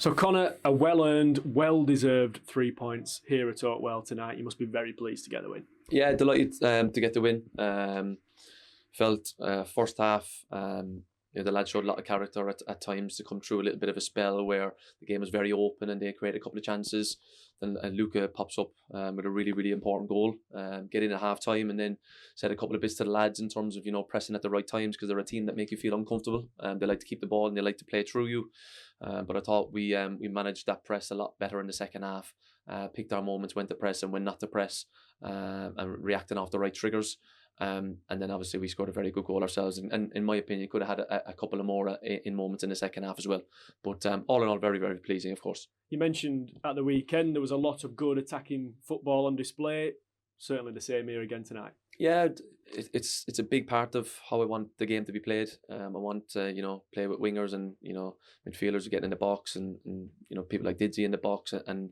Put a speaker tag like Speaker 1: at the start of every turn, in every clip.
Speaker 1: So Conor, a well-earned, well-deserved 3 points here at Oakwell tonight. You must be very pleased to get the win.
Speaker 2: Yeah, delighted to get the win. Felt first half, the lads showed a lot of character at times to come through a little bit of a spell where the game was very open and they created a couple of chances. Then Luca pops up with a really, really important goal. Get in at half time and then said a couple of bits to the lads in terms of pressing at the right times, because they're a team that make you feel uncomfortable. They like to keep the ball and they like to play through you. But I thought we managed that press a lot better in the second half. Picked our moments, when to press and when not to press, and reacting off the right triggers. And then obviously we scored a very good goal ourselves, and in my opinion could have had a couple of more in moments in the second half as well. But all in all, very, very pleasing, of course.
Speaker 1: You mentioned at the weekend there was a lot of good attacking football on display. Certainly the same here again tonight.
Speaker 2: Yeah, it's a big part of how I want the game to be played. I want to play with wingers and midfielders getting in the box, and people like Didsy in the box, and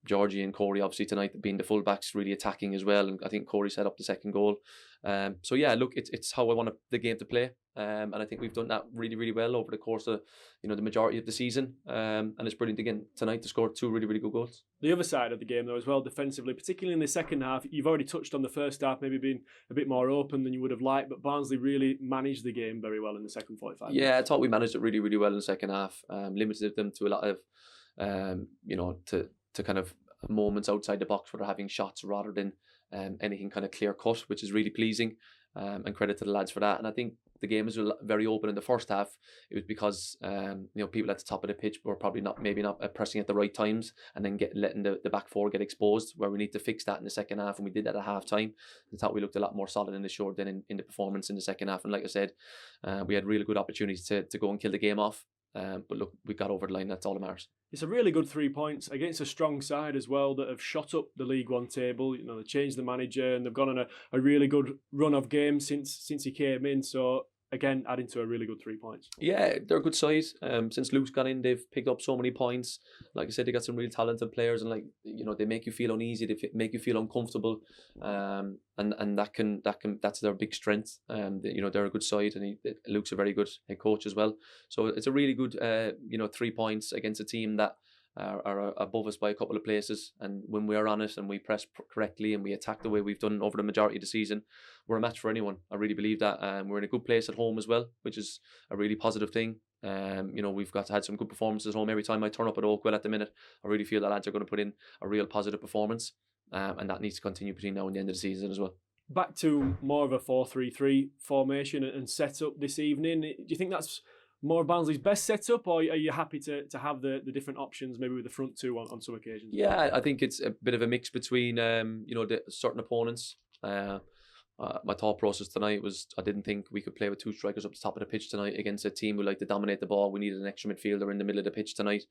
Speaker 2: Georgie and Corey obviously tonight being the fullbacks really attacking as well. And I think Corey set up the second goal. So yeah, look, it's how I want the game to play. And I think we've done that really, really well over the course of the majority of the season. And it's brilliant again tonight to score two really, really good goals.
Speaker 1: The other side of the game though as well, defensively, particularly in the second half, you've already touched on the first half maybe being a bit more open than you would have liked, but Barnsley really managed the game very well in the second 45 minutes.
Speaker 2: Yeah, I thought we managed it really, really well in the second half. Limited them to a lot of to kind of moments outside the box where they're having shots rather than anything kind of clear cut, which is really pleasing. And credit to the lads for that. And I think the game was very open in the first half. It was because people at the top of the pitch were probably not pressing at the right times, and then letting the back four get exposed, where we need to fix that in the second half, and we did that at half time. I thought we looked a lot more solid in the short than in the performance in the second half. And like I said, we had really good opportunities to go and kill the game off. But look, we got over the line. That's all that matters. It's
Speaker 1: a really good 3 points against a strong side as well that have shot up the League One table. They changed the manager and they've gone on a really good run of games since he came in. So again, adding to a really good 3 points.
Speaker 2: Yeah, they're a good size. Since Luke's gone in, they've picked up so many points. Like I said, they got some really talented players, and they make you feel uneasy. They make you feel uncomfortable. And that's their big strength. They're a good side, and Luke's a very good head coach as well. So it's a really good 3 points against a team that are above us by a couple of places. And when we're on it and we press correctly and we attack the way we've done over the majority of the season, we're a match for anyone. I really believe that. We're in a good place at home as well, which is a really positive thing. We've had some good performances at home. Every time I turn up at Oakwell at the minute, I really feel that lads are going to put in a real positive performance, and that needs to continue between now and the end of the season as well.
Speaker 1: Back to more of a 4-3-3 formation and setup this evening. Do you think that's more of Barnsley's best setup, or are you happy to have the different options, maybe with the front two on some occasions?
Speaker 2: Yeah, I think it's a bit of a mix between the certain opponents. My thought process tonight was I didn't think we could play with two strikers up the top of the pitch tonight against a team who like to dominate the ball. We needed an extra midfielder in the middle of the pitch tonight,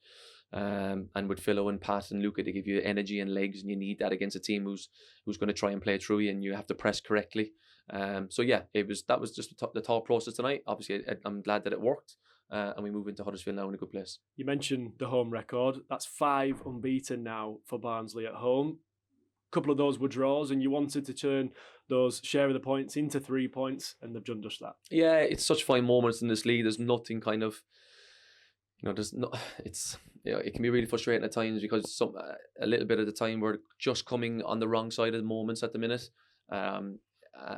Speaker 2: and with Philo and Pat and Luca to give you energy and legs, and you need that against a team who's going to try and play through you, and you have to press correctly. So yeah, that was just the thought process tonight. Obviously, I'm glad that it worked. And we move into Huddersfield now in a good place.
Speaker 1: You mentioned the home record. That's 5 unbeaten now for Barnsley at home. A couple of those were draws, and you wanted to turn those share of the points into 3 points, and they've done just that.
Speaker 2: Yeah, it's such fine moments in this league. There's nothing kind of, it can be really frustrating at times, because a little bit of the time we're just coming on the wrong side of the moments at the minute.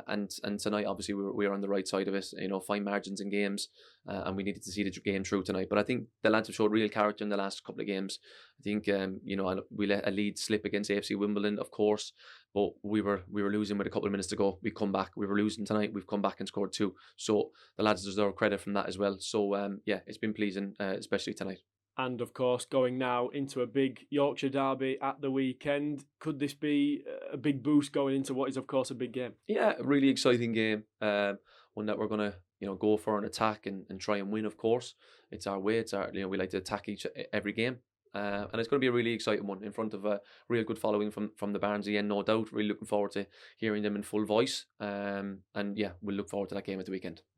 Speaker 2: And tonight, obviously, we were on the right side of it. Fine margins in games, and we needed to see the game through tonight. But I think the lads have showed real character in the last couple of games. I think we let a lead slip against AFC Wimbledon, of course, but we were losing with a couple of minutes to go. We come back. We were losing tonight. We've come back and scored 2. So the lads deserve credit from that as well. So yeah, it's been pleasing, especially tonight.
Speaker 1: And of course, going now into a big Yorkshire derby at the weekend. Could this be a big boost going into what is, of course, a big game?
Speaker 2: Yeah, a really exciting game. One that we're going to go for an attack and try and win, of course. It's our way. We like to attack every game. And it's going to be a really exciting one in front of a real good following from the Barnsley end, no doubt. Really looking forward to hearing them in full voice. And yeah, we'll look forward to that game at the weekend.